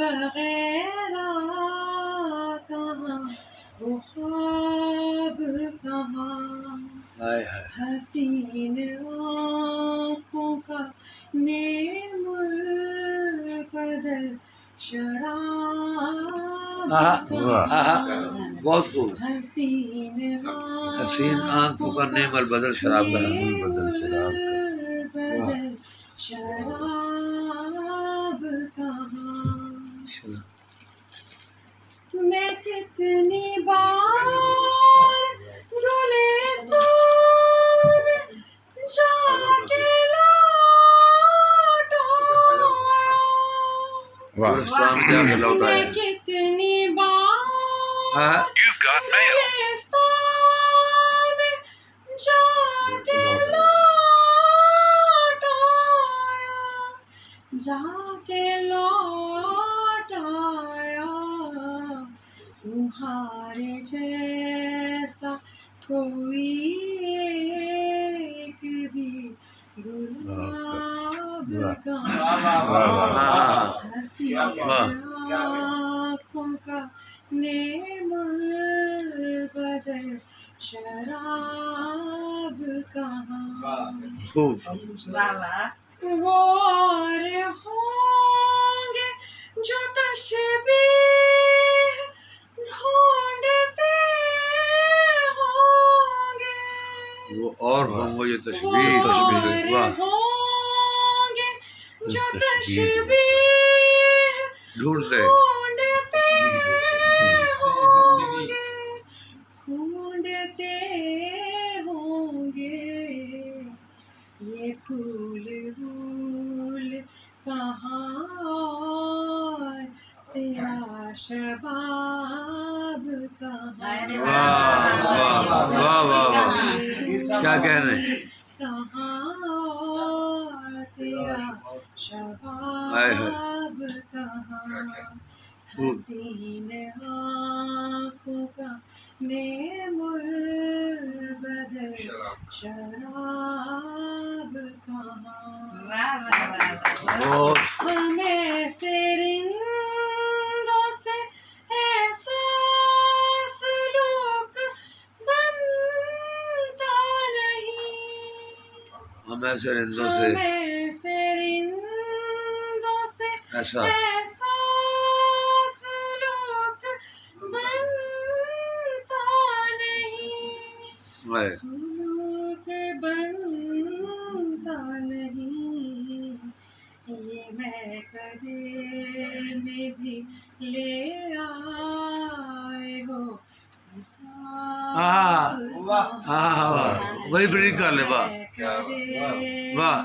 वगैरह कहाँ, वो ख्वाब कहाँ, हसीन आँखों का नेमुल शराब बहुत खूब। हसीन आँखों का नेमल बदल शराब का शराब कहाँ। मैं कितनी बार गुलिस्तान में जाके लौट आया, मैं कितनी बार गुलिस्तान में जाके लौट आया, जाके लौट आया, तुम्हारे जैसा कोई एक भी गुलाब कहाँ, हसीन आँखों का नेमुल बदल शराब कहाँ। वो और होंगे जो तशबीह ढूंढते होंगे, वो और होंगे जो तशबीह होंगे जो तशबीह ढूंढते होंगे, ये फूल फूल कहाँ और तेरा शबाब कहाँ। क्या कह रहे हैं, कहाँ और तेरा शबाब कहाँ, हसीन आँखों का नेमुल बदल शराब कहाँ। हमें से रिंदों से एहसास लूक बनता नहीं, हमें से रिंदों से ऐसा लूक बनता नहीं, सुलूक बनता नहीं, ये मैं कदे में भी ले आए हो, वही ब्रेक कर ले। वाह वाह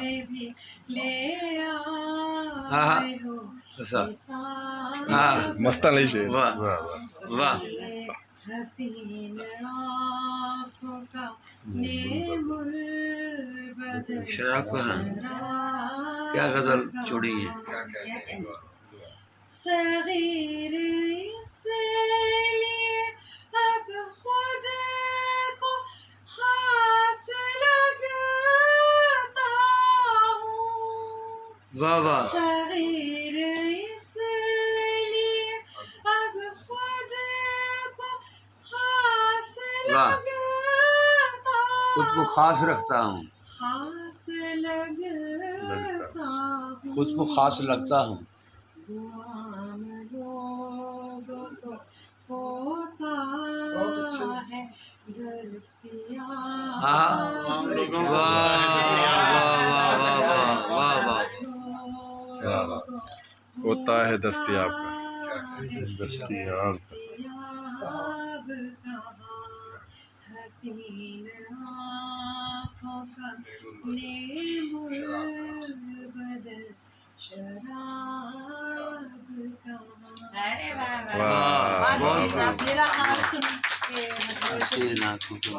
मस्त नहीं शेर। वाह वाह। हसीन आँखों का नेमुल बदल शराब कहाँ, क्या गजल चुनी है। सगीर इसलिए अब खुद को खास लगता हूँ, वाह वाह। सगीर इसलिए अब खुद को खास लगता हूँ, खुद को खास रखता हूँ, खास लगता हूँ, खुद को खास लगता हूँ। आम लोगों को होता है होता है दस्तयाब का। हसीन आँखों का नेमुल बदल शराब कहाँ। अरे वाह वाह। मेरा हाथ सुन के हसीन आँखों का